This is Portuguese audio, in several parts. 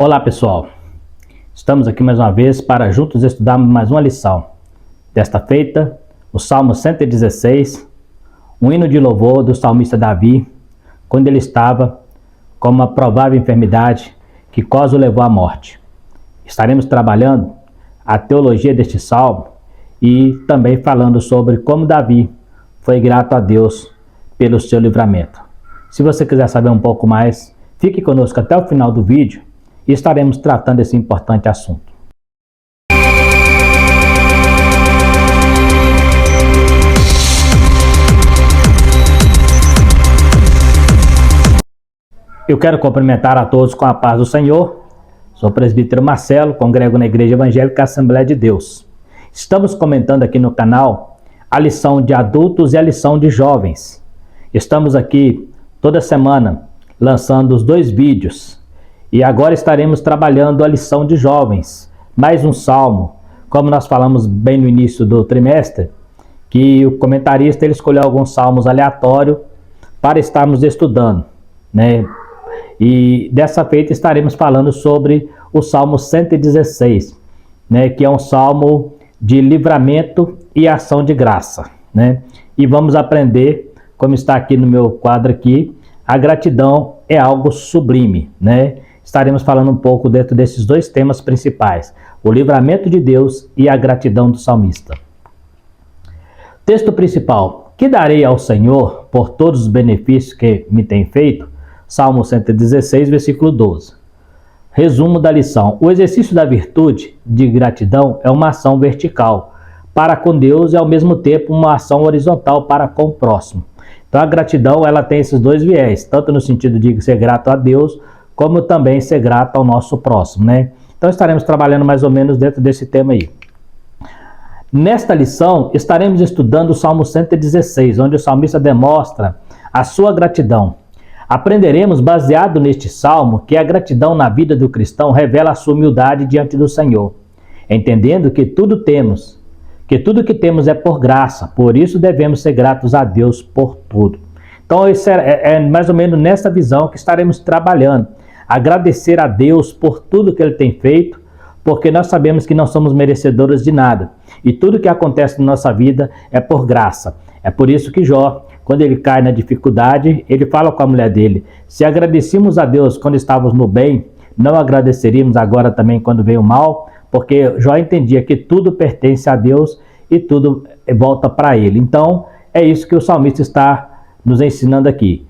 Olá pessoal, estamos aqui mais uma vez para juntos estudarmos mais uma lição. Desta feita, o Salmo 116, um hino de louvor do salmista Davi, quando ele estava com uma provável enfermidade que quase o levou à morte. Estaremos trabalhando a teologia deste salmo e também falando sobre como Davi foi grato a Deus pelo seu livramento. Se você quiser saber um pouco mais, fique conosco até o final do vídeo e estaremos tratando esse importante assunto. Eu quero cumprimentar a todos com a paz do Senhor. Sou o presbítero Marcelo, congrego na Igreja Evangélica Assembleia de Deus. Estamos comentando aqui no canal a lição de adultos e a lição de jovens. Estamos aqui toda semana lançando os dois vídeos. E agora estaremos trabalhando a lição de jovens, mais um salmo. Como nós falamos bem no início do trimestre, que o comentarista ele escolheu alguns salmos aleatórios para estarmos estudando, né? E dessa feita estaremos falando sobre o Salmo 116, né? Que é um salmo de livramento e ação de graça, né? E vamos aprender, como está aqui no meu quadro aqui, a gratidão é algo sublime, né? Estaremos falando um pouco dentro desses dois temas principais, o livramento de Deus e a gratidão do salmista. Texto principal: que darei ao Senhor por todos os benefícios que me tem feito? Salmo 116, versículo 12. Resumo da lição: o exercício da virtude de gratidão é uma ação vertical para com Deus e ao mesmo tempo uma ação horizontal para com o próximo. Então a gratidão ela tem esses dois viés, tanto no sentido de ser grato a Deus, como também ser grato ao nosso próximo, né? Então estaremos trabalhando mais ou menos dentro desse tema aí. Nesta lição, estaremos estudando o Salmo 116, onde o salmista demonstra a sua gratidão. Aprenderemos, baseado neste salmo, que a gratidão na vida do cristão revela a sua humildade diante do Senhor, entendendo que tudo que temos é por graça, por isso devemos ser gratos a Deus por tudo. Então isso é mais ou menos nessa visão que estaremos trabalhando. Agradecer a Deus por tudo que Ele tem feito, porque nós sabemos que não somos merecedores de nada. E tudo que acontece na nossa vida é por graça. É por isso que Jó, quando ele cai na dificuldade, ele fala com a mulher dele: se agradecemos a Deus quando estávamos no bem, não agradeceríamos agora também quando veio o mal? Porque Jó entendia que tudo pertence a Deus e tudo volta para Ele. Então, é isso que o salmista está nos ensinando aqui.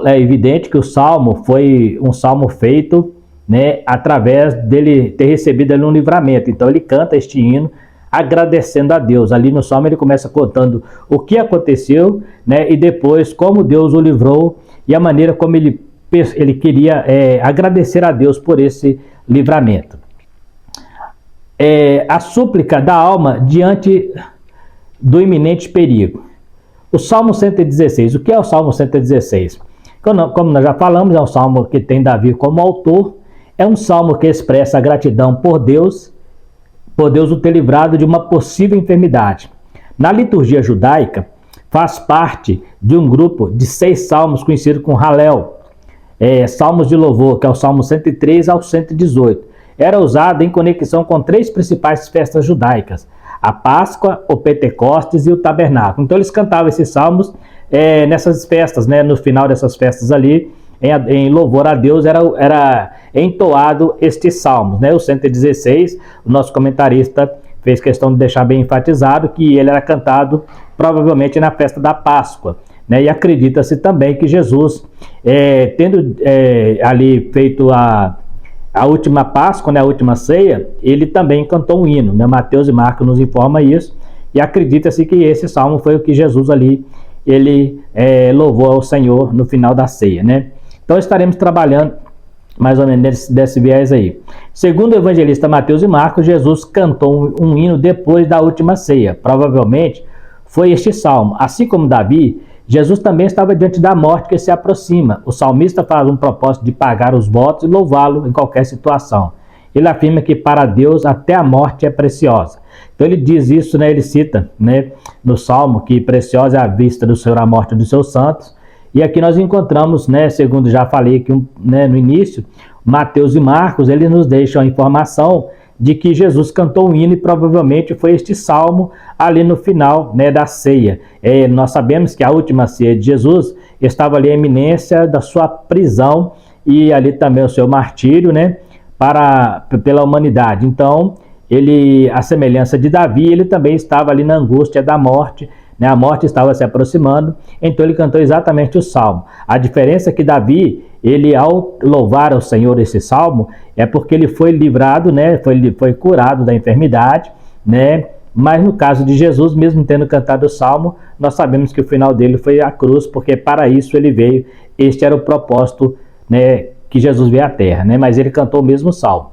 É evidente que o salmo foi um salmo feito, né, através dele ter recebido ali um livramento. Então ele canta este hino agradecendo a Deus. Ali no salmo ele começa contando o que aconteceu, né, e depois como Deus o livrou e a maneira como ele queria agradecer a Deus por esse livramento. A súplica da alma diante do iminente perigo. O Salmo 116, o que é o Salmo 116? Como nós já falamos, é um salmo que tem Davi como autor, é um salmo que expressa a gratidão por Deus o ter livrado de uma possível enfermidade. Na liturgia judaica, faz parte de um grupo de 6 salmos conhecido como Halel, salmos de louvor, que é o Salmo 103 ao 118. Era usado em conexão com 3 principais festas judaicas: a Páscoa, o Pentecostes e o Tabernáculo. Então eles cantavam esses salmos nessas festas, né? No final dessas festas ali, em louvor a Deus, era entoado estes salmos, né? O 116, o nosso comentarista fez questão de deixar bem enfatizado que ele era cantado provavelmente na festa da Páscoa, né? E acredita-se também que Jesus, tendo ali feito a última Páscoa, né, a última ceia, ele também cantou um hino, né? Mateus e Marcos nos informam isso, e acredita-se que esse salmo foi o que Jesus ali, ele louvou ao Senhor no final da ceia, né? Então estaremos trabalhando mais ou menos desse viés aí. Segundo o evangelista Mateus e Marcos, Jesus cantou um hino depois da última ceia. Provavelmente foi este salmo. Assim como Davi, Jesus também estava diante da morte que se aproxima. O salmista faz um propósito de pagar os votos e louvá-lo em qualquer situação. Ele afirma que para Deus até a morte é preciosa. Então ele diz isso, né? Ele cita, né, no Salmo que preciosa é a vista do Senhor a morte dos seus santos. E aqui nós encontramos, né, segundo já falei aqui, né, no início, Mateus e Marcos, eles nos deixam a informação de que Jesus cantou um hino e provavelmente foi este salmo ali no final, né, da ceia. Nós sabemos que a última ceia de Jesus estava ali a iminência da sua prisão e ali também o seu martírio, né, pela humanidade. Então, ele, a semelhança de Davi, ele também estava ali na angústia da morte, né? A morte estava se aproximando, então ele cantou exatamente o salmo. A diferença é que Davi, ele ao louvar ao Senhor esse salmo, é porque ele foi livrado, né? Foi curado da enfermidade, né? Mas no caso de Jesus, mesmo tendo cantado o salmo, nós sabemos que o final dele foi a cruz, porque para isso ele veio. Este era o propósito, né, que Jesus veio à terra, né? Mas ele cantou o mesmo salmo.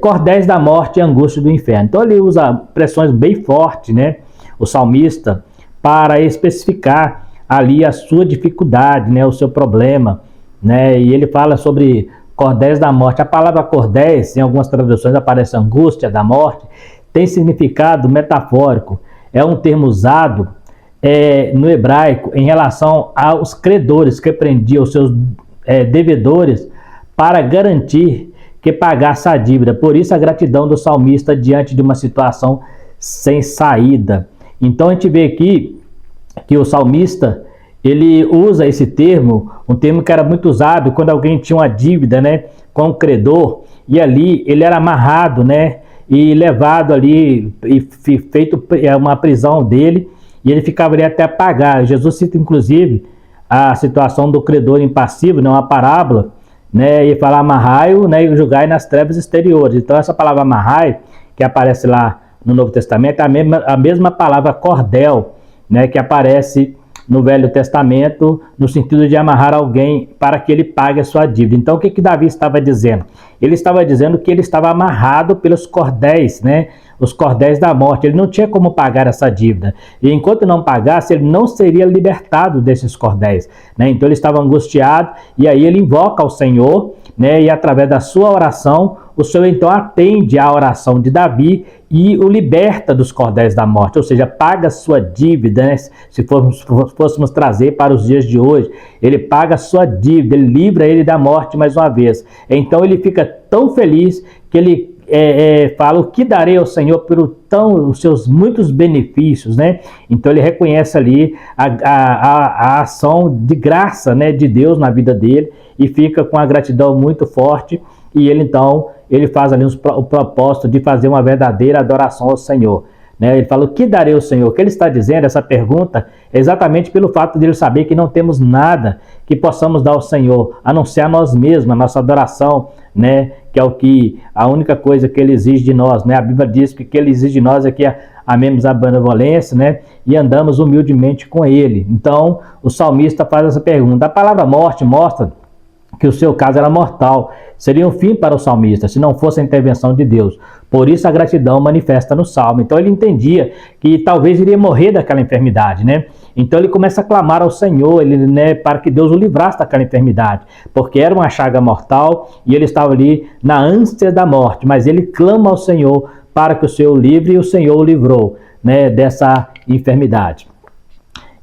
Cordéis da morte e angústia do inferno. Então ele usa pressões bem fortes, né, o salmista, para especificar ali a sua dificuldade, né, o seu problema, né, e ele fala sobre cordéis da morte. A palavra cordéis, em algumas traduções aparece angústia da morte, tem significado metafórico, é um termo usado no hebraico em relação aos credores que prendiam os seus devedores para garantir que pagasse a dívida. Por isso a gratidão do salmista diante de uma situação sem saída. Então a gente vê aqui que o salmista, ele usa esse termo, um termo que era muito usado quando alguém tinha uma dívida, né, com o credor, e ali ele era amarrado, né, e levado ali, e feito uma prisão dele, e ele ficava ali até pagar. Jesus cita inclusive a situação do credor impassível, né, uma parábola, né, e fala amarrai-o, né, e julgai nas trevas exteriores. Então essa palavra amarrai, que aparece lá no Novo Testamento, é a mesma palavra cordel, né, que aparece no Velho Testamento, no sentido de amarrar alguém para que ele pague a sua dívida. Então o que Davi estava dizendo? Ele estava dizendo que ele estava amarrado pelos cordéis, né, os cordéis da morte. Ele não tinha como pagar essa dívida. E enquanto não pagasse, ele não seria libertado desses cordéis, né? Então ele estava angustiado, e aí ele invoca ao Senhor, né? E através da sua oração, o Senhor então atende à oração de Davi e o liberta dos cordéis da morte, ou seja, paga a sua dívida, né? Se fôssemos trazer para os dias de hoje, ele paga a sua dívida, ele livra ele da morte mais uma vez. Então ele fica tão feliz que ele fala: o que darei ao Senhor os seus muitos benefícios, né? Então ele reconhece ali a ação de graça, né, de Deus na vida dele, e fica com a gratidão muito forte, e ele então ele faz ali o propósito de fazer uma verdadeira adoração ao Senhor, né? Ele fala: o que darei ao Senhor? O que ele está dizendo, essa pergunta, é exatamente pelo fato de ele saber que não temos nada que possamos dar ao Senhor, a não ser a nós mesmos, a nossa adoração, né? Que é a única coisa que ele exige de nós, né? A Bíblia diz que o que ele exige de nós é que amemos a benevolência, né? E andamos humildemente com ele. Então o salmista faz essa pergunta. A palavra morte mostra que o seu caso era mortal, seria um fim para o salmista, se não fosse a intervenção de Deus. Por isso a gratidão manifesta no salmo. Então ele entendia que talvez iria morrer daquela enfermidade, né? Então ele começa a clamar ao Senhor, né, para que Deus o livrasse daquela enfermidade, porque era uma chaga mortal e ele estava ali na ânsia da morte, mas ele clama ao Senhor para que o Senhor o livre, e o Senhor o livrou, né, dessa enfermidade.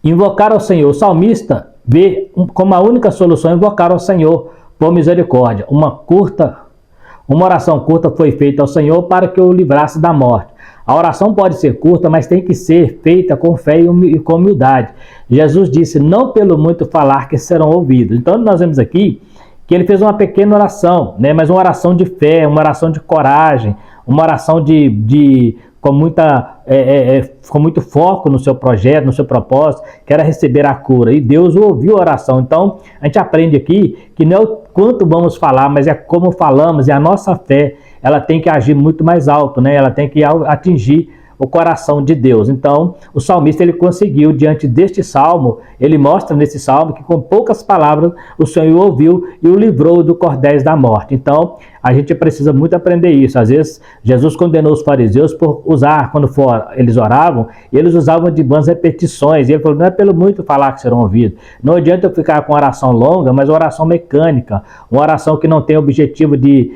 Invocar ao Senhor. O salmista vê como a única solução invocar ao Senhor por misericórdia. Uma oração curta foi feita ao Senhor para que o livrasse da morte. A oração pode ser curta, mas tem que ser feita com fé e com humildade. Jesus disse: não pelo muito falar que serão ouvidos. Então nós vemos aqui que ele fez uma pequena oração, né? Mas uma oração de fé, uma oração de coragem, uma oração com muito foco no seu projeto, no seu propósito, que era receber a cura. E Deus ouviu a oração. Então, a gente aprende aqui que não é o quanto vamos falar, mas é como falamos, e a nossa fé, ela tem que agir muito mais alto, né? Ela tem que atingir o coração de Deus. Então, o salmista, ele conseguiu, diante deste salmo, ele mostra nesse salmo que com poucas palavras o Senhor ouviu e o livrou do cordéis da morte. Então, a gente precisa muito aprender isso. Às vezes, Jesus condenou os fariseus por usar, quando eles oravam, eles usavam de vãs repetições. E ele falou: não é pelo muito falar que serão ouvidos. Não adianta eu ficar com oração longa, mas oração mecânica, uma oração que não tem objetivo de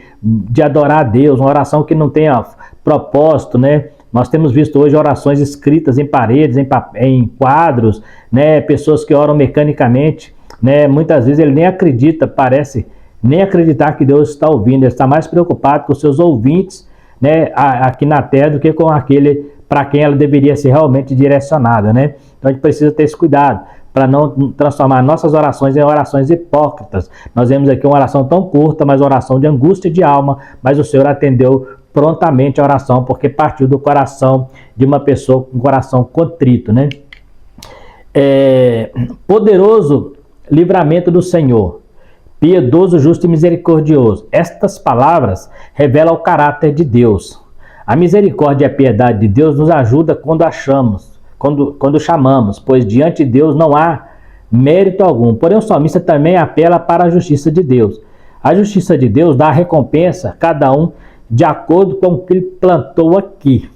adorar a Deus, uma oração que não tenha propósito, né, Nós temos visto hoje orações escritas em paredes, em quadros, né? Pessoas que oram mecanicamente, né? Muitas vezes ele nem acredita, parece nem acreditar que Deus está ouvindo. Ele está mais preocupado com os seus ouvintes, né? Aqui na terra do que com aquele para quem ela deveria ser realmente direcionada, né? Então a gente precisa ter esse cuidado para não transformar nossas orações em orações hipócritas. Nós vemos aqui uma oração tão curta, mas uma oração de angústia de alma, mas o Senhor atendeu prontamente a oração, porque partiu do coração de uma pessoa com coração contrito, né? Poderoso livramento do Senhor, piedoso, justo e misericordioso. Estas palavras revelam o caráter de Deus. A misericórdia e a piedade de Deus nos ajuda quando chamamos, pois diante de Deus não há mérito algum. Porém, o salmista também apela para a justiça de Deus. A justiça de Deus dá a recompensa a cada um de acordo com o que ele plantou aqui.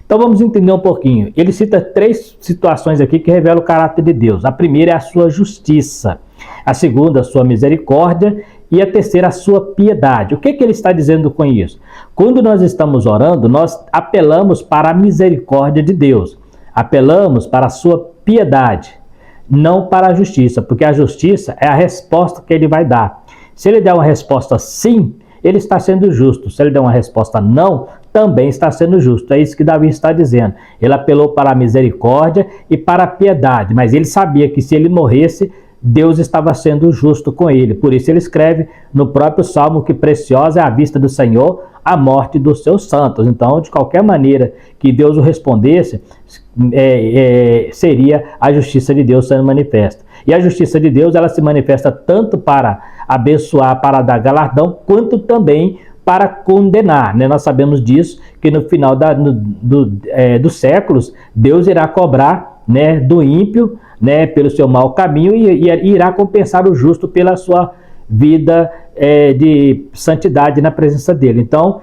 Então vamos entender um pouquinho. Ele cita 3 situações aqui que revelam o caráter de Deus. A primeira é a sua justiça, a segunda a sua misericórdia e a terceira a sua piedade. O que ele está dizendo com isso? Quando nós estamos orando, nós apelamos para a misericórdia de Deus. Apelamos para a sua piedade, não para a justiça, porque a justiça é a resposta que ele vai dar. Se ele der uma resposta sim, ele está sendo justo. Se ele der uma resposta não, também está sendo justo. É isso que Davi está dizendo. Ele apelou para a misericórdia e para a piedade, mas ele sabia que se ele morresse, Deus estava sendo justo com ele. Por isso ele escreve no próprio Salmo que preciosa é a vista do Senhor a morte dos seus santos. Então, de qualquer maneira que Deus o respondesse, seria a justiça de Deus sendo manifesta. E a justiça de Deus, ela se manifesta tanto para abençoar, para dar galardão, quanto também para condenar, né? Nós sabemos disso, que no final dos séculos, Deus irá cobrar, né, do ímpio, né, pelo seu mau caminho e irá compensar o justo pela sua vida de santidade na presença dele. Então,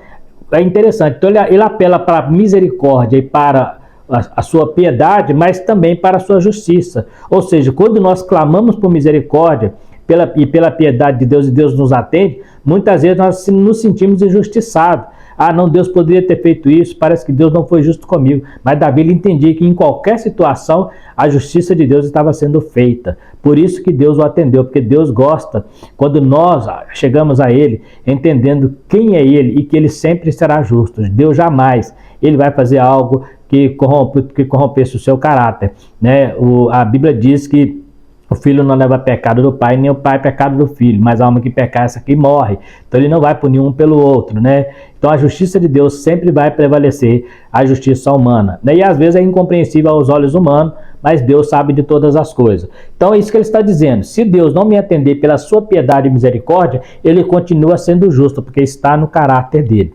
é interessante. Então, ele apela para a misericórdia e para a sua piedade, mas também para a sua justiça. Ou seja, quando nós clamamos por misericórdia pela piedade de Deus e Deus nos atende, muitas vezes nós nos sentimos injustiçados. Ah, não, Deus poderia ter feito isso, parece que Deus não foi justo comigo. Mas Davi ele entendia que em qualquer situação a justiça de Deus estava sendo feita. Por isso que Deus o atendeu, porque Deus gosta quando nós chegamos a Ele entendendo quem é Ele e que Ele sempre será justo. Deus jamais ele vai fazer algo que corrompesse o seu caráter, né? A Bíblia diz que o filho não leva pecado do pai, nem o pai pecado do filho, mas a alma que pecar, essa aqui morre. Então ele não vai punir um pelo outro, né? Então a justiça de Deus sempre vai prevalecer a justiça humana. E às vezes é incompreensível aos olhos humanos, mas Deus sabe de todas as coisas. Então é isso que ele está dizendo. Se Deus não me atender pela sua piedade e misericórdia, ele continua sendo justo, porque está no caráter dele.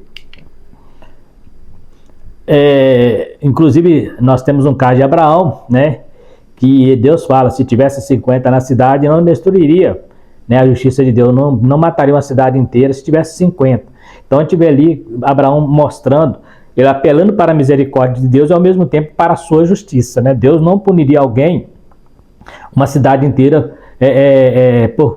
Inclusive, nós temos um caso de Abraão, né? Que Deus fala, se tivesse 50 na cidade, não destruiria, né? A justiça de Deus não mataria uma cidade inteira se tivesse 50. Então a gente vê ali Abraão mostrando, ele apelando para a misericórdia de Deus e ao mesmo tempo para a sua justiça, né? Deus não puniria alguém, uma cidade inteira,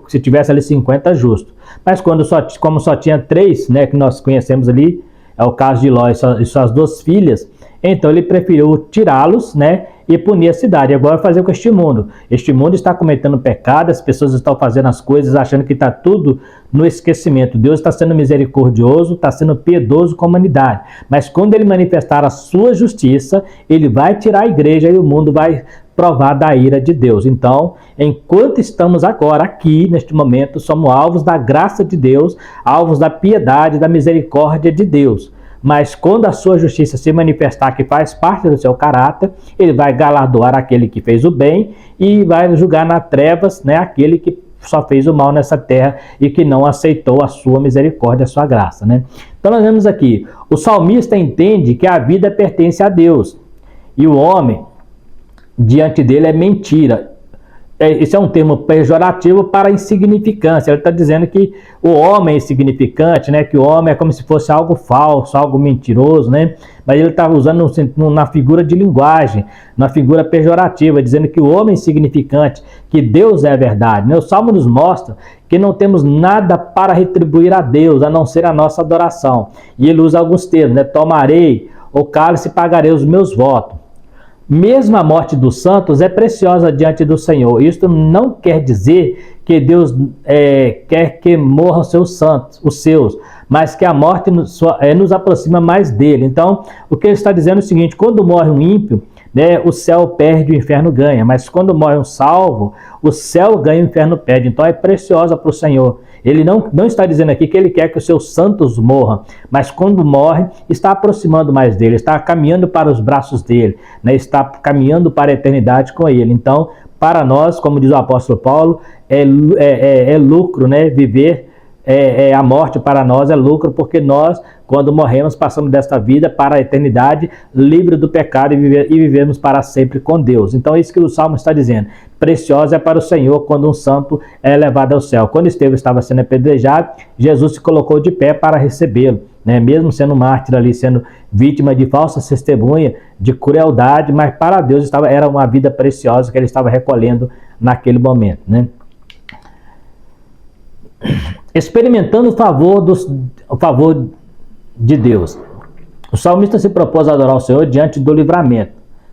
se tivesse ali 50 justo. Mas como só tinha 3, né, que nós conhecemos ali, é o caso de Ló e suas 2 filhas, então ele preferiu tirá-los, né, e punir a cidade. Agora vai fazer com este mundo. Este mundo está cometendo pecado, as pessoas estão fazendo as coisas achando que está tudo no esquecimento. Deus está sendo misericordioso, está sendo piedoso com a humanidade. Mas quando ele manifestar a sua justiça, ele vai tirar a igreja e o mundo vai provar da ira de Deus. Então, enquanto estamos agora aqui, neste momento, somos alvos da graça de Deus, alvos da piedade, da misericórdia de Deus. Mas quando a sua justiça se manifestar, que faz parte do seu caráter, ele vai galardoar aquele que fez o bem e vai julgar nas trevas, né, aquele que só fez o mal nessa terra e que não aceitou a sua misericórdia, a sua graça, né? Então nós vemos aqui, o salmista entende que a vida pertence a Deus e o homem diante dele é mentira. Esse é um termo pejorativo para insignificância. Ele está dizendo que o homem é insignificante, né? Que o homem é como se fosse algo falso, algo mentiroso, né? Mas ele está usando na figura de linguagem, na figura pejorativa, dizendo que o homem é insignificante, que Deus é a verdade, né? O Salmo nos mostra que não temos nada para retribuir a Deus, a não ser a nossa adoração. E ele usa alguns termos, né? Tomarei o cálice e pagarei os meus votos. Mesmo a morte dos santos é preciosa diante do Senhor. Isto não quer dizer que Deus quer que morram os seus santos, os seus, mas que a morte nos aproxima mais dele. Então, o que ele está dizendo é o seguinte: quando morre um ímpio, né, o céu perde, o inferno ganha. Mas quando morre um salvo, o céu ganha, o inferno perde. Então é preciosa para o Senhor. Ele não está dizendo aqui que ele quer que os seus santos morram, mas quando morre, está aproximando mais dele, está caminhando para os braços dele, né, está caminhando para a eternidade com ele. Então, para nós, como diz o apóstolo Paulo, é lucro, né, viver. A morte para nós é lucro, porque nós, quando morremos, passamos desta vida para a eternidade, livre do pecado e vivemos para sempre com Deus. Então é isso que o Salmo está dizendo: preciosa é para o Senhor quando um santo é levado ao céu. Quando Estevão estava sendo apedrejado, Jesus se colocou de pé para recebê-lo, né? Mesmo sendo mártir ali, sendo vítima de falsa testemunha, de crueldade, mas para Deus era uma vida preciosa que ele estava recolhendo naquele momento, né? Experimentando o favor de Deus. O salmista se propôs a adorar o Senhor diante do livramento,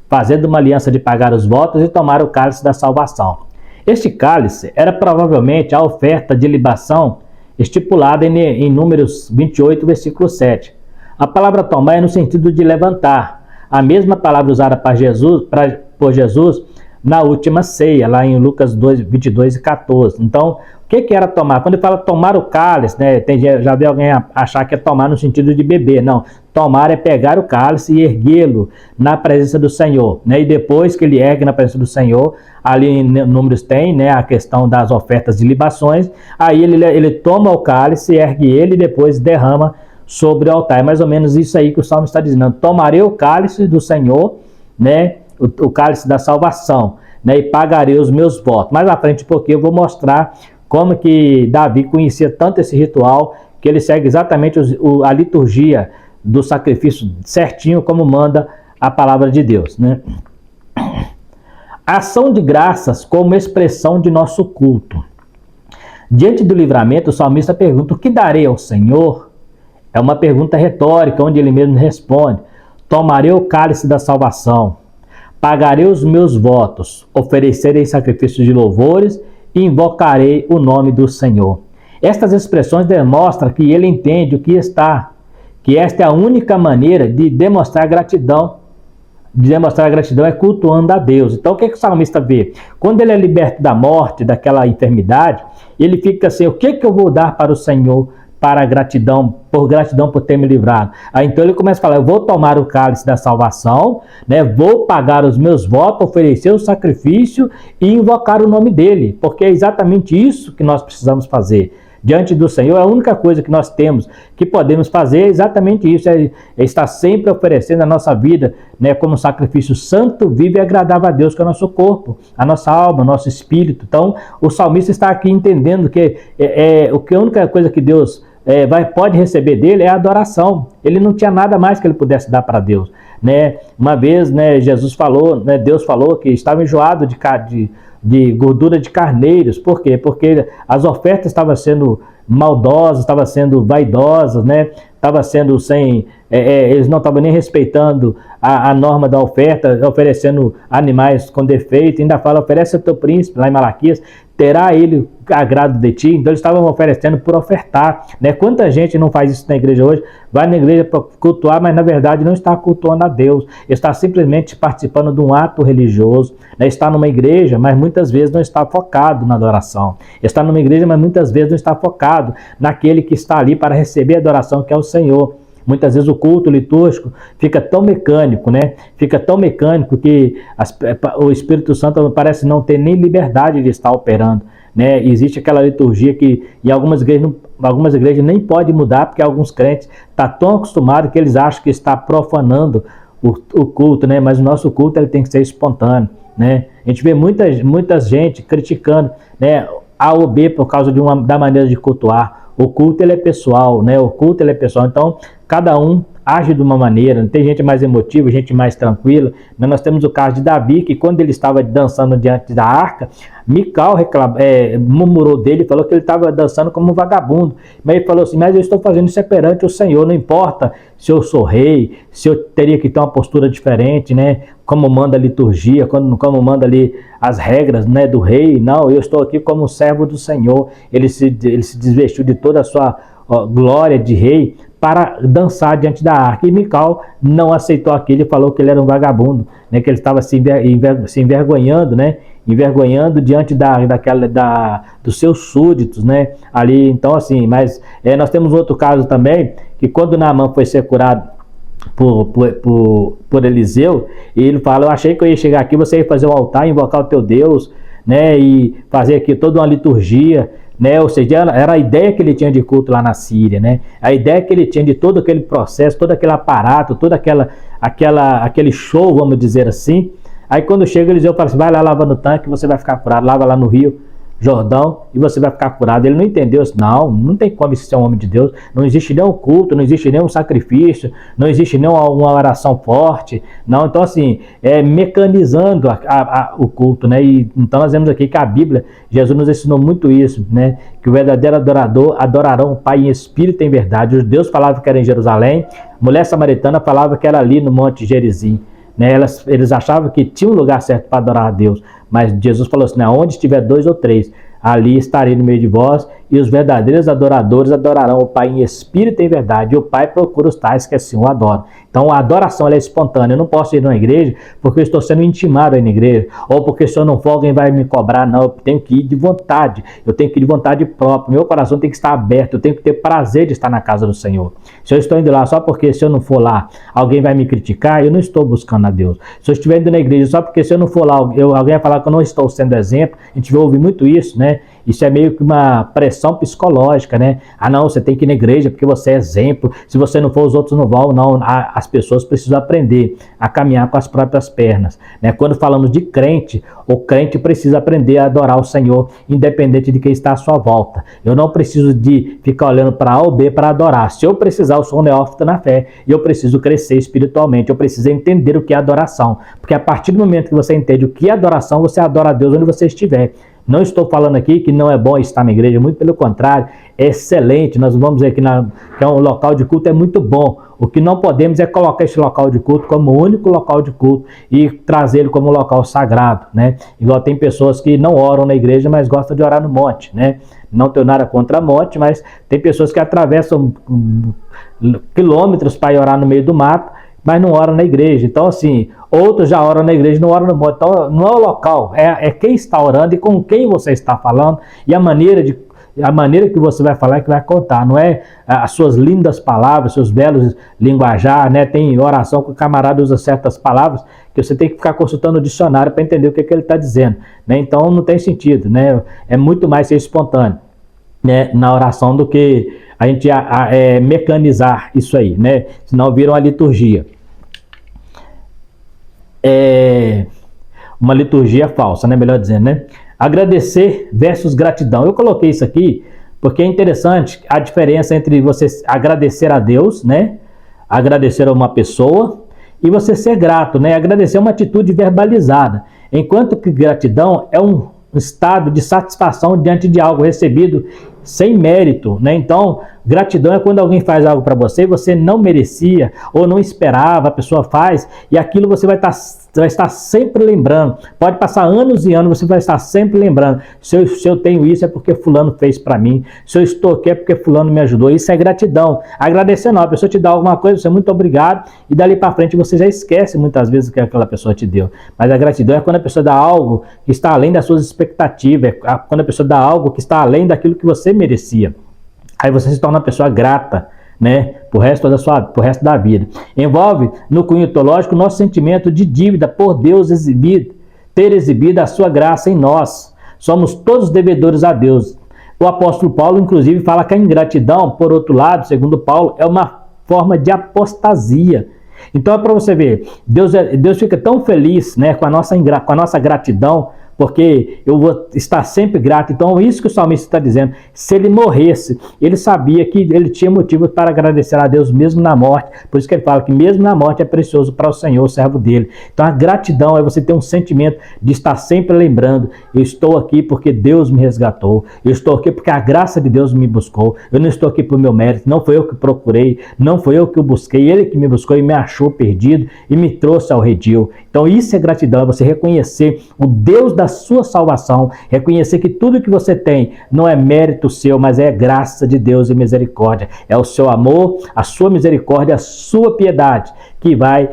fazendo uma aliança de pagar os votos e tomar o cálice da salvação. Este cálice era provavelmente a oferta de libação estipulada em Números 28, versículo 7. A palavra tomar é no sentido de levantar, a mesma palavra usada por Jesus na última ceia, lá em Lucas 2, 22 e 14. Então, o que era tomar? Quando ele fala tomar o cálice, né, já vi alguém achar que é tomar no sentido de beber. Não, tomar é pegar o cálice e erguê-lo na presença do Senhor, né? E depois que ele ergue na presença do Senhor, ali em Números tem, né, a questão das ofertas de libações. Aí ele toma o cálice, ergue ele e depois derrama sobre o altar. É mais ou menos isso aí que o Salmo está dizendo: tomarei o cálice do Senhor, né, o cálice da salvação, né, e pagarei os meus votos. Mais à frente, porque eu vou mostrar como que Davi conhecia tanto esse ritual, que ele segue exatamente a liturgia do sacrifício certinho, como manda a palavra de Deus, né? Ação de graças como expressão de nosso culto. Diante do livramento, o salmista pergunta: o que darei ao Senhor? É uma pergunta retórica, onde ele mesmo responde: tomarei o cálice da salvação, pagarei os meus votos, oferecerei sacrifícios de louvores e invocarei o nome do Senhor. Estas expressões demonstram que ele entende que esta é a única maneira de demonstrar gratidão. De demonstrar gratidão é cultuando a Deus. Então o que o salmista vê? Quando ele é liberto da morte, daquela enfermidade, ele fica assim: o que eu vou dar para o Senhor para gratidão por ter me livrado? Aí então ele começa a falar: eu vou tomar o cálice da salvação, né? Vou pagar os meus votos, oferecer o sacrifício e invocar o nome dele, porque é exatamente isso que nós precisamos fazer. Diante do Senhor, a única coisa que nós temos, que podemos fazer, é exatamente isso: é estar sempre oferecendo a nossa vida, né, como sacrifício santo, vivo e agradável a Deus, que é o nosso corpo, a nossa alma, o nosso espírito. Então, o salmista está aqui entendendo que a única coisa que Deus pode receber dele é a adoração. Ele não tinha nada mais que ele pudesse dar para Deus, né? Uma vez, né, Jesus falou, né, Deus falou que estava enjoado de gordura de carneiros. Por quê? Porque as ofertas estavam sendo maldosas, estavam sendo vaidosas, né? Estava sendo eles não estavam nem respeitando a norma da oferta, oferecendo animais com defeito. Ainda fala: oferece ao teu príncipe, lá em Malaquias, terá ele agrado de ti. Então eles estavam oferecendo por ofertar, né? Quanta gente não faz isso na igreja hoje? Vai na igreja para cultuar, mas na verdade não está cultuando a Deus, está simplesmente participando de um ato religioso, né? Está numa igreja, mas muitas vezes não está focado na adoração. Está numa igreja, mas muitas vezes não está focado naquele que está ali para receber a adoração, que é o Senhor. Muitas vezes o culto litúrgico fica tão mecânico, né? Fica tão mecânico que o Espírito Santo parece não ter nem liberdade de estar operando, né? Existe aquela liturgia que em algumas igrejas nem pode mudar, porque alguns crentes estão tão acostumados que eles acham que está profanando o culto, né? Mas o nosso culto ele tem que ser espontâneo, né? A gente vê muita gente criticando, né, A ou B por causa da maneira de cultuar. O culto ele é pessoal, né? O culto ele é pessoal. Então, cada um age de uma maneira, tem gente mais emotiva, gente mais tranquila. Nós temos o caso de Davi, que quando ele estava dançando diante da arca, Mical murmurou dele, falou que ele estava dançando como um vagabundo. Mas ele falou assim, mas eu estou fazendo isso perante o Senhor, não importa se eu sou rei, se eu teria que ter uma postura diferente, né? Como manda a liturgia, como manda ali as regras, né, do rei. Não, eu estou aqui como servo do Senhor. Ele se desvestiu de toda a sua glória de rei para dançar diante da arca. E Mical não aceitou aquilo e falou que ele era um vagabundo, né, que ele estava se envergonhando, né, envergonhando diante dos seus súditos, né, ali. Então assim, mas nós temos outro caso também, que quando Naamã foi ser curado por Eliseu, e ele fala, eu achei que eu ia chegar aqui, você ia fazer um altar, invocar o teu Deus, né, e fazer aqui toda uma liturgia, né, ou seja, era a ideia que ele tinha de culto lá na Síria, né, a ideia que ele tinha de todo aquele processo, todo aquele aparato, todo aquele show, vamos dizer assim. Aí quando chega Eliseu fala assim, vai lá lavar no tanque, você vai ficar curado, lava lá no Rio Jordão e você vai ficar curado. Ele não entendeu isso, não tem como ser um homem de Deus, não existe nenhum culto, não existe nenhum sacrifício, não existe nenhuma oração forte, não. Então assim, mecanizando o culto, né, e então nós vemos aqui que a Bíblia, Jesus nos ensinou muito isso, né, que o verdadeiro adorador adorarão o Pai em espírito e em verdade. Os judeus falavam que era em Jerusalém, a mulher samaritana falava que era ali no Monte Gerizim, né, eles achavam que tinha um lugar certo para adorar a Deus, mas Jesus falou assim, onde estiver 2 ou 3, ali estarei no meio de vós, e os verdadeiros adoradores adorarão o Pai em espírito e em verdade, e o Pai procura os tais que assim o adoram. Então a adoração ela é espontânea. Eu não posso ir numa igreja porque eu estou sendo intimado aí na igreja, ou porque se eu não for alguém vai me cobrar. Não, eu tenho que ir de vontade, eu tenho que ir de vontade própria, meu coração tem que estar aberto, eu tenho que ter prazer de estar na casa do Senhor. Se eu estou indo lá só porque se eu não for lá alguém vai me criticar, eu não estou buscando a Deus. Se eu estiver indo na igreja só porque se eu não for lá alguém vai falar que eu não estou sendo exemplo, a gente vai ouvir muito isso, né? Isso é meio que uma pressão psicológica, né? Ah, não, você tem que ir na igreja porque você é exemplo. Se você não for, os outros não vão. Não, as pessoas precisam aprender a caminhar com as próprias pernas, né? Quando falamos de crente, o crente precisa aprender a adorar o Senhor, independente de quem está à sua volta. Eu não preciso de ficar olhando para A ou B para adorar. Se eu precisar, eu sou um neófito na fé e eu preciso crescer espiritualmente. Eu preciso entender o que é adoração, porque a partir do momento que você entende o que é adoração, você adora a Deus onde você estiver. Não estou falando aqui que não é bom estar na igreja, muito pelo contrário, é excelente. Nós vamos ver que é um local de culto, é muito bom. O que não podemos é colocar esse local de culto como o único local de culto e trazê-lo como um local sagrado, né? Igual tem pessoas que não oram na igreja, mas gostam de orar no monte, né? Não tenho nada contra monte, mas tem pessoas que atravessam quilômetros para ir orar no meio do mato, mas não oram na igreja. Então, assim, outros já oram na igreja e não oram no monte. Então, não é o local, é quem está orando e com quem você está falando e a maneira que você vai falar é que vai contar. Não é as suas lindas palavras, seus belos linguajar, né? Tem oração que o camarada usa certas palavras que você tem que ficar consultando o dicionário para entender o que ele está dizendo, né? Então, não tem sentido, né? É muito mais ser espontâneo, né, na oração do que a gente mecanizar isso aí, né? Senão vira uma liturgia. Uma liturgia falsa, né? Melhor dizendo, né? Agradecer versus gratidão. Eu coloquei isso aqui porque é interessante a diferença entre você agradecer a Deus, né? Agradecer a uma pessoa e você ser grato, né? Agradecer é uma atitude verbalizada, enquanto que gratidão é um estado de satisfação diante de algo recebido sem mérito, né? Então, gratidão é quando alguém faz algo para você e você não merecia ou não esperava, a pessoa faz e aquilo você vai estar sempre lembrando. Pode passar anos e anos, você vai estar sempre lembrando. Se eu tenho isso é porque fulano fez para mim. Se eu estou aqui é porque fulano me ajudou. Isso é gratidão. Agradecer não, a pessoa te dá alguma coisa, você é muito obrigado e dali para frente você já esquece muitas vezes o que aquela pessoa te deu. Mas a gratidão é quando a pessoa dá algo que está além das suas expectativas, é quando a pessoa dá algo que está além daquilo que você merecia. Aí você se torna uma pessoa grata, né, pro resto da vida. Envolve no cunho teológico o nosso sentimento de dívida por Deus ter exibido a sua graça em nós. Somos todos devedores a Deus. O apóstolo Paulo, inclusive, fala que a ingratidão, por outro lado, segundo Paulo, é uma forma de apostasia. Então é para você ver, Deus fica tão feliz, né, com a nossa gratidão, porque eu vou estar sempre grato. Então, isso que o salmista está dizendo, se ele morresse, ele sabia que ele tinha motivo para agradecer a Deus mesmo na morte. Por isso que ele fala que mesmo na morte é precioso para o Senhor, o servo dele. Então, a gratidão é você ter um sentimento de estar sempre lembrando, eu estou aqui porque Deus me resgatou, eu estou aqui porque a graça de Deus me buscou, eu não estou aqui por meu mérito, não foi eu que procurei, não foi eu que o busquei, ele que me buscou e me achou perdido e me trouxe ao redil. Então isso é gratidão, é você reconhecer o Deus da sua salvação, reconhecer que tudo que você tem não é mérito seu, mas é graça de Deus e misericórdia, é o seu amor, a sua misericórdia, a sua piedade que vai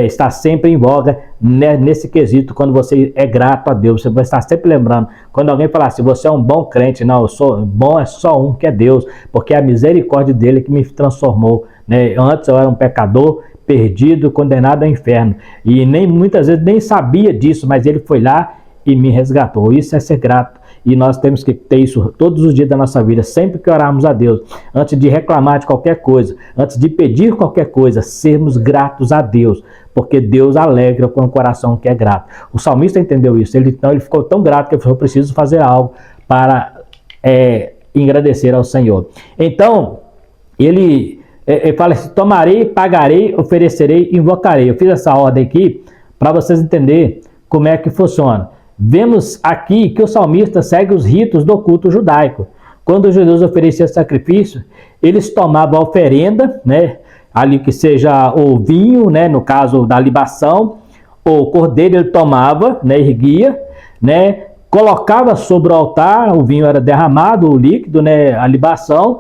estar sempre em voga, né, nesse quesito. Quando você é grato a Deus, você vai estar sempre lembrando. Quando alguém falar assim, você é um bom crente, não, eu sou bom, é só um, que é Deus, porque é a misericórdia dele que me transformou, né? Antes eu era um pecador perdido, condenado ao inferno, e muitas vezes nem sabia disso, mas ele foi lá e me resgatou. Isso é ser grato. E nós temos que ter isso todos os dias da nossa vida, sempre que orarmos a Deus, antes de reclamar de qualquer coisa, antes de pedir qualquer coisa, sermos gratos a Deus, porque Deus alegra com o coração que é grato. O salmista entendeu isso, então ele ficou tão grato que ele falou, preciso fazer algo para agradecer ao Senhor. Então, ele fala assim, tomarei, pagarei, oferecerei, invocarei. Eu fiz essa ordem aqui para vocês entenderem como é que funciona. Vemos aqui que o salmista segue os ritos do culto judaico. Quando os judeus ofereciam sacrifício, eles tomavam a oferenda, né, ali que seja o vinho, né, no caso da libação, o cordeiro ele tomava, né, erguia, né, colocava sobre o altar, o vinho era derramado, o líquido, né, a libação,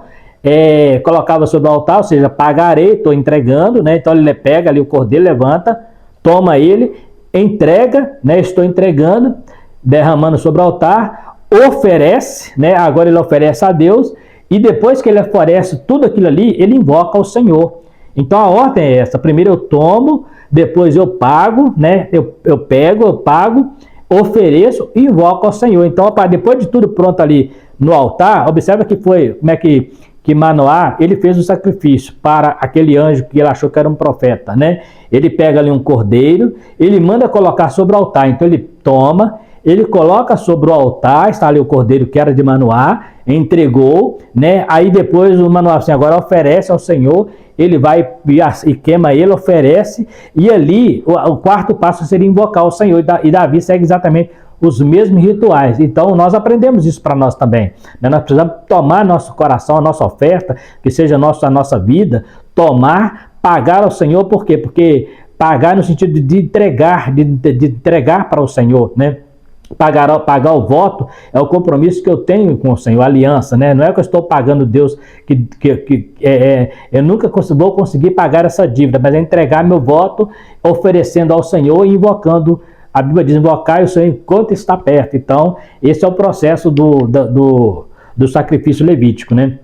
colocava sobre o altar, ou seja, pagarei, estou entregando, né, então ele pega ali o cordeiro, levanta, toma ele, entrega, né, estou entregando, derramando sobre o altar, oferece, né, agora ele oferece a Deus, e depois que ele oferece tudo aquilo ali, ele invoca ao Senhor. Então a ordem é essa, primeiro eu tomo, depois eu pago, né, eu pego, eu pago, ofereço e invoco ao Senhor. Então, depois de tudo pronto ali no altar, observa que foi, como é que Manoá, ele fez o sacrifício para aquele anjo que ele achou que era um profeta, né? Ele pega ali um cordeiro, ele manda colocar sobre o altar, então ele toma, ele coloca sobre o altar, está ali o cordeiro que era de Manoá, entregou, né? Aí depois o Manoá assim, agora oferece ao Senhor, ele vai e queima ele, oferece, e ali o quarto passo seria invocar o Senhor, e Davi segue exatamente os mesmos rituais. Então nós aprendemos isso para nós também, né? Nós precisamos tomar nosso coração, a nossa oferta, que seja a nossa vida, tomar, pagar ao Senhor. Por quê? Porque pagar no sentido de entregar, de entregar para o Senhor, né? Pagar o voto é o compromisso que eu tenho com o Senhor, a aliança, né? Não é que eu estou pagando Deus, eu nunca vou conseguir pagar essa dívida, mas é entregar meu voto, oferecendo ao Senhor e invocando. A Bíblia diz, invocar o Senhor enquanto está perto. Então, esse é o processo do sacrifício levítico, né?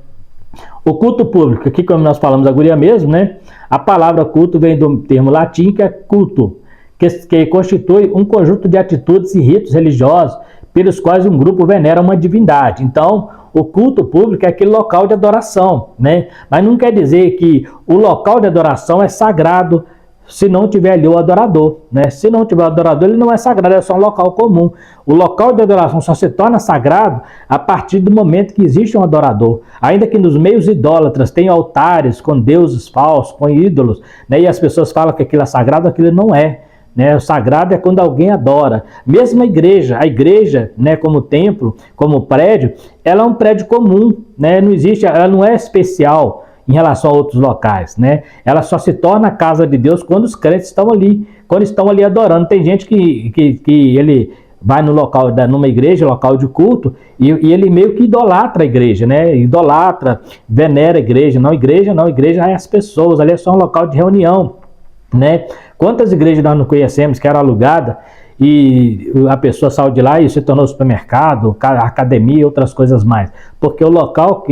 O culto público, aqui como nós falamos agora mesmo, né? A palavra culto vem do termo latim, que é culto, que constitui um conjunto de atitudes e ritos religiosos pelos quais um grupo venera uma divindade. Então, o culto público é aquele local de adoração, né? Mas não quer dizer que o local de adoração é sagrado se não tiver ali o adorador, né? Se não tiver o adorador, ele não é sagrado, é só um local comum. O local de adoração só se torna sagrado a partir do momento que existe um adorador. Ainda que nos meios idólatras tenham altares com deuses falsos, com ídolos, né? E as pessoas falam que aquilo é sagrado, aquilo não é, né? O sagrado é quando alguém adora. Mesmo a igreja, né, como templo, como prédio, ela é um prédio comum, né? Não existe, ela não é especial em relação a outros locais, né? Ela só se torna a casa de Deus quando os crentes estão ali, quando estão ali adorando. Tem gente que ele vai no local, numa igreja, local de culto, e ele meio que idolatra a igreja, né? Idolatra, venera a igreja. Não, igreja é as pessoas, ali é só um local de reunião, né? Quantas igrejas nós não conhecemos que eram alugadas e a pessoa saiu de lá e se tornou supermercado, academia e outras coisas mais, porque o local,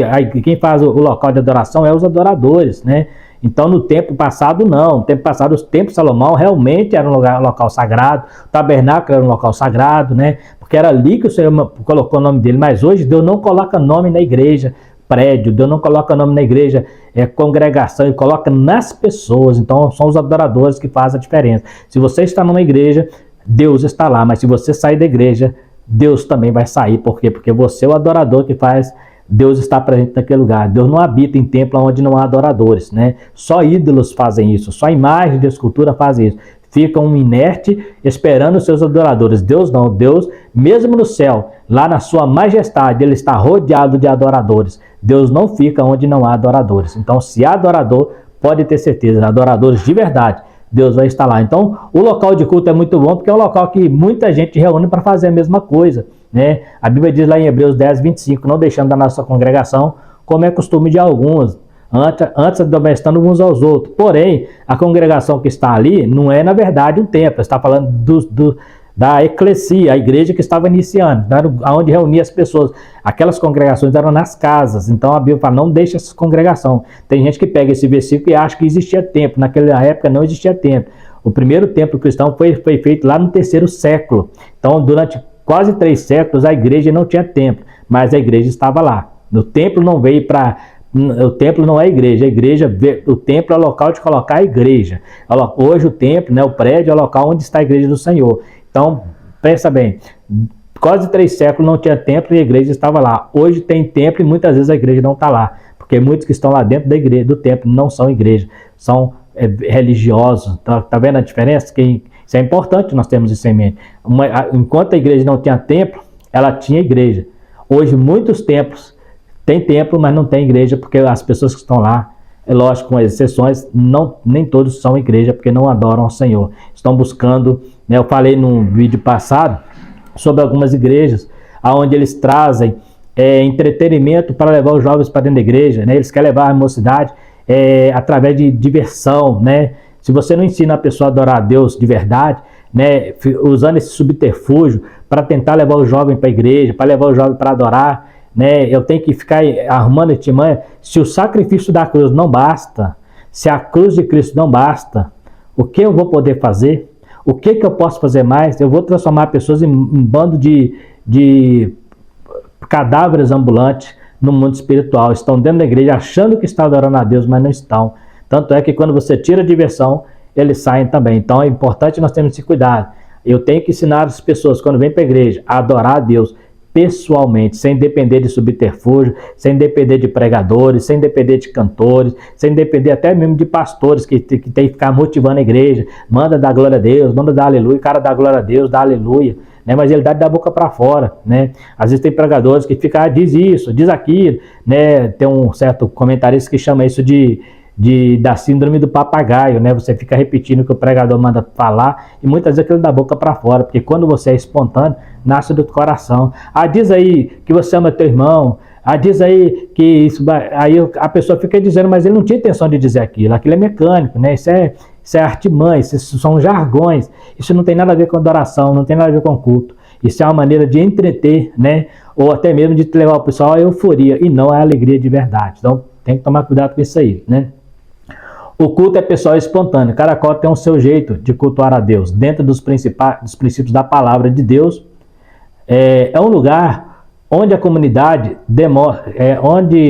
quem faz o local de adoração é os adoradores, né? Então no tempo passado não, no tempo passado, os templos de Salomão realmente era um local sagrado, o tabernáculo era um local sagrado, né? Porque era ali que o Senhor colocou o nome dele, mas hoje Deus não coloca nome na igreja, prédio, Deus não coloca nome na igreja, congregação, Ele coloca nas pessoas. Então são os adoradores que fazem a diferença. Se você está numa igreja, Deus está lá. Mas se você sair da igreja, Deus também vai sair. Por quê? Porque você é o adorador que faz Deus estar presente naquele lugar. Deus não habita em templo onde não há adoradores, né? Só ídolos fazem isso, só imagens de escultura fazem isso. Ficam inerte esperando os seus adoradores. Deus não. Deus, mesmo no céu, lá na sua majestade, ele está rodeado de adoradores. Deus não fica onde não há adoradores. Então, se há adorador, pode ter certeza, adoradores de verdade, Deus vai estar lá. Então, o local de culto é muito bom, porque é um local que muita gente reúne para fazer a mesma coisa, né? A Bíblia diz lá em Hebreus 10, 25, não deixando da nossa congregação, como é costume de alguns, antes admoestando uns aos outros. Porém, a congregação que está ali não é, na verdade, um templo. Está falando da eclesia, a igreja que estava iniciando, onde reunia as pessoas. Aquelas congregações eram nas casas. Então a Bíblia fala, não deixa essa congregação. Tem gente que pega esse versículo e acha que existia templo. Naquela época não existia templo. O primeiro templo cristão foi feito lá no 3º século. Então, durante quase 3 séculos, a igreja não tinha templo, mas a igreja estava lá. O templo não veio para... O templo não é a igreja, o templo é o local de colocar a igreja. Hoje o templo, né, o prédio, é o local onde está a igreja do Senhor. Então, pensa bem, quase 3 séculos não tinha templo e a igreja estava lá. Hoje tem templo e muitas vezes a igreja não está lá, porque muitos que estão lá dentro da igreja, do templo, não são igreja, são religiosos. Tá vendo a diferença? Isso é importante, nós temos isso em mente. Enquanto a igreja não tinha templo, ela tinha igreja. Hoje muitos templos tem templo, mas não tem igreja, porque as pessoas que estão lá, é lógico, com exceções, nem todos são igreja, porque não adoram ao Senhor. Estão buscando, né, eu falei num vídeo passado, sobre algumas igrejas, onde eles trazem entretenimento para levar os jovens para dentro da igreja, né? Eles querem levar a mocidade através de diversão, né? Se você não ensina a pessoa a adorar a Deus de verdade, né, usando esse subterfúgio para tentar levar o jovem para a igreja, para levar o jovem para adorar, né, eu tenho que ficar arrumando esse manha. Se o sacrifício da cruz não basta, se a cruz de Cristo não basta, o que eu vou poder fazer? O que eu posso fazer mais? Eu vou transformar pessoas em um bando de cadáveres ambulantes no mundo espiritual. Estão dentro da igreja achando que estão adorando a Deus, mas não estão. Tanto é que quando você tira a diversão, eles saem também. Então é importante nós termos esse cuidado. Eu tenho que ensinar as pessoas, quando vêm para a igreja, a adorar a Deus pessoalmente, sem depender de subterfúgio, sem depender de pregadores, sem depender de cantores, sem depender até mesmo de pastores que tem que ficar motivando a igreja. Manda dar glória a Deus, manda dar aleluia, o cara dá glória a Deus, dá aleluia, né? Mas ele dá da boca para fora, né? Às vezes tem pregadores que ficam, diz isso, diz aquilo, né? Tem um certo comentarista que chama isso da síndrome do papagaio, né? Você fica repetindo o que o pregador manda falar e muitas vezes aquilo da boca para fora, porque quando você é espontâneo, nasce do coração. Diz aí que você ama teu irmão, diz aí que isso vai... Aí a pessoa fica dizendo, mas ele não tinha intenção de dizer aquilo é mecânico, né? Isso é artimanha, isso são jargões, isso não tem nada a ver com adoração, não tem nada a ver com culto. Isso é uma maneira de entreter, né? Ou até mesmo de levar o pessoal à euforia, e não à alegria de verdade. Então tem que tomar cuidado com isso aí, né? O culto é pessoal e espontâneo. Cada qual tem o seu jeito de cultuar a Deus. Dentro dos princípios da palavra de Deus, é um lugar onde a comunidade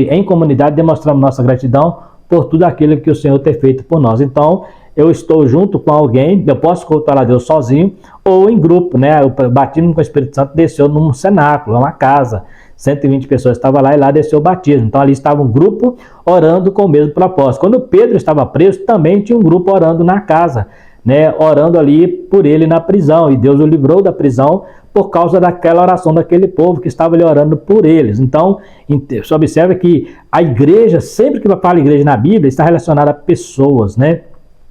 em comunidade demonstramos nossa gratidão por tudo aquilo que o Senhor tem feito por nós. Então, eu estou junto com alguém, eu posso cultuar a Deus sozinho ou em grupo, né? O batismo com o Espírito Santo desceu num cenáculo, uma casa. 120 pessoas estavam lá e lá desceu o batismo. Então ali estava um grupo orando com o mesmo propósito. Quando Pedro estava preso, também tinha um grupo orando na casa, né? Orando ali por ele na prisão. E Deus o livrou da prisão por causa daquela oração daquele povo que estava ali orando por eles. Então, você observa que a igreja, sempre que fala igreja na Bíblia, está relacionada a pessoas, né?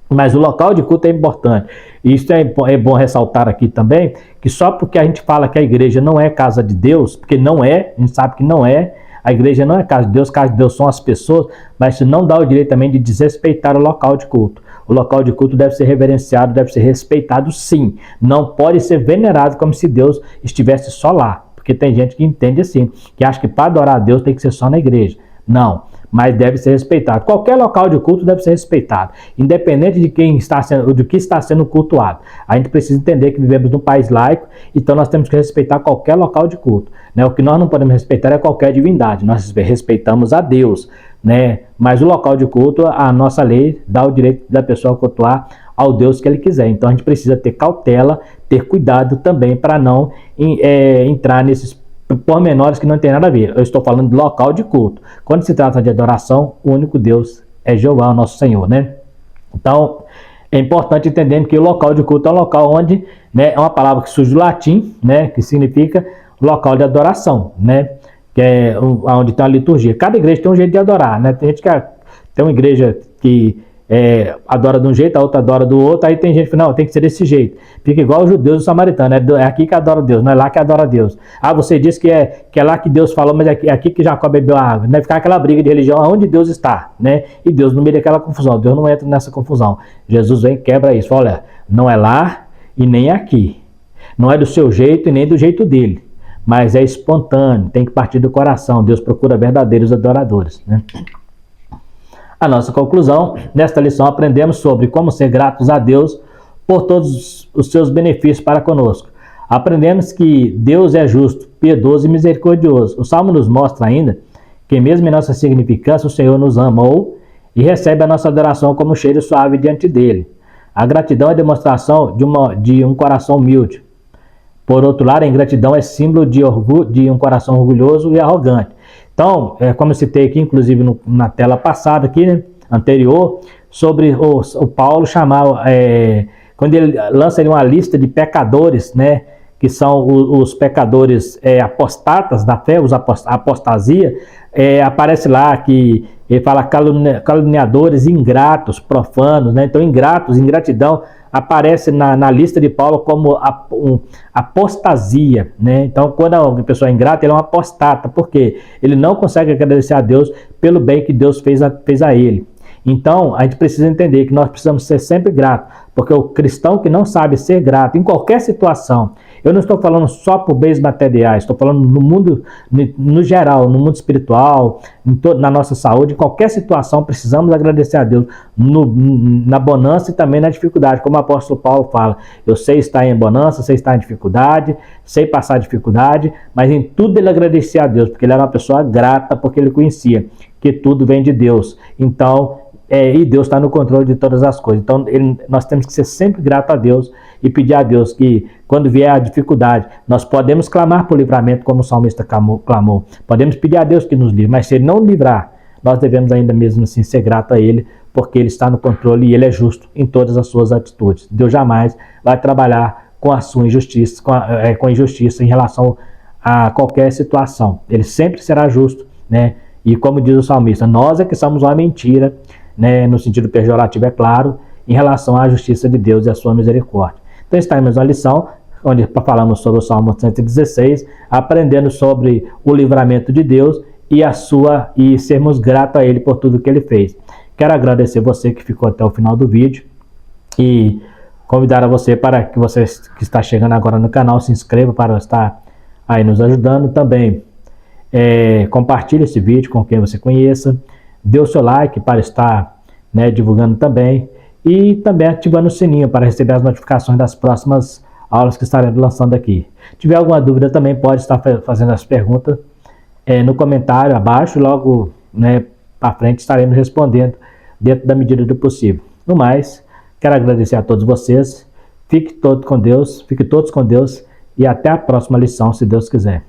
Mas o local de culto é importante. E isso é bom ressaltar aqui também, que só porque a gente fala que a igreja não é casa de Deus, porque não é, a gente sabe que não é, a igreja não é casa de Deus são as pessoas, mas isso não dá o direito também de desrespeitar o local de culto. O local de culto deve ser reverenciado, deve ser respeitado sim. Não pode ser venerado como se Deus estivesse só lá. Porque tem gente que entende assim, que acha que para adorar a Deus tem que ser só na igreja. Não, mas deve ser respeitado. Qualquer local de culto deve ser respeitado, independente de do que está sendo cultuado. A gente precisa entender que vivemos num país laico, então nós temos que respeitar qualquer local de culto, né? O que nós não podemos respeitar é qualquer divindade, nós respeitamos a Deus, né? Mas o local de culto, a nossa lei dá o direito da pessoa cultuar ao Deus que ele quiser. Então a gente precisa ter cautela, ter cuidado também para não entrar nesses pormenores que não tem nada a ver. Eu estou falando de local de culto. Quando se trata de adoração, o único Deus é Jeová, o nosso Senhor, né? Então, é importante entender que o local de culto é um local onde, né, é uma palavra que surge do latim, né, que significa local de adoração, né, que é onde tem a liturgia. Cada igreja tem um jeito de adorar, né? Tem gente que tem uma igreja que adora de um jeito, a outra adora do outro, aí tem gente que fala, não, tem que ser desse jeito. Fica igual os judeus e os samaritanos, é aqui que adora Deus, não é lá que adora Deus. Ah, você disse que é lá que Deus falou, mas é aqui que Jacó bebeu a água. Né? Ficar aquela briga de religião, aonde Deus está, né? E Deus no meio daquela confusão, Deus não entra nessa confusão. Jesus vem e quebra isso, fala, olha, não é lá e nem aqui. Não é do seu jeito e nem do jeito dele, mas é espontâneo, tem que partir do coração. Deus procura verdadeiros adoradores, né? A nossa conclusão, nesta lição aprendemos sobre como ser gratos a Deus por todos os seus benefícios para conosco. Aprendemos que Deus é justo, piedoso e misericordioso. O Salmo nos mostra ainda que mesmo em nossa insignificância o Senhor nos amou e recebe a nossa adoração como um cheiro suave diante dele. A gratidão é demonstração de um coração humilde. Por outro lado, a ingratidão é símbolo de um coração orgulhoso e arrogante. Então, como eu citei aqui, inclusive na tela passada, aqui, né, anterior, sobre o Paulo chamar, quando ele lança uma lista de pecadores, né, que são os pecadores apostatas da fé, apostasia, aparece lá que ele fala caluniadores, ingratos, profanos, né? Então ingratidão aparece na lista de Paulo como apostasia, né? Então quando a pessoa é ingrata, ele é um apostata, porque ele não consegue agradecer a Deus pelo bem que Deus fez a ele. Então a gente precisa entender que nós precisamos ser sempre gratos, porque o cristão que não sabe ser grato em qualquer situação, eu não estou falando só por bens materiais, estou falando no mundo, no geral, no mundo espiritual, na nossa saúde, em qualquer situação precisamos agradecer a Deus, na bonança e também na dificuldade, como o apóstolo Paulo fala, eu sei estar em bonança, sei estar em dificuldade, sei passar dificuldade, mas em tudo ele agradecia a Deus, porque ele era uma pessoa grata, porque ele conhecia que tudo vem de Deus. Então, e Deus está no controle de todas as coisas. Então nós temos que ser sempre grato a Deus e pedir a Deus que quando vier a dificuldade, nós podemos clamar por livramento como o salmista clamou. Podemos pedir a Deus que nos livre, mas se ele não livrar, nós devemos ainda mesmo assim ser grato a ele, porque ele está no controle e ele é justo em todas as suas atitudes. Deus jamais vai trabalhar com a sua injustiça, com injustiça em relação a qualquer situação. Ele sempre será justo, né? E como diz o salmista, nós é que somos uma mentira, né, no sentido pejorativo, é claro, em relação à justiça de Deus e à sua misericórdia. Então está em mais uma lição, onde falamos sobre o Salmo 116, aprendendo sobre o livramento de Deus e sermos gratos a Ele por tudo que Ele fez. Quero agradecer você que ficou até o final do vídeo e convidar a você para que você que está chegando agora no canal se inscreva para estar aí nos ajudando também. Compartilhe esse vídeo com quem você conheça. Dê o seu like para estar, né, divulgando também e também ativando o sininho para receber as notificações das próximas aulas que estaremos lançando aqui. Se tiver alguma dúvida também pode estar fazendo as perguntas no comentário abaixo, logo, né, para frente estaremos respondendo dentro da medida do possível. No mais, quero agradecer a todos vocês, fiquem todos com Deus e até a próxima lição, se Deus quiser.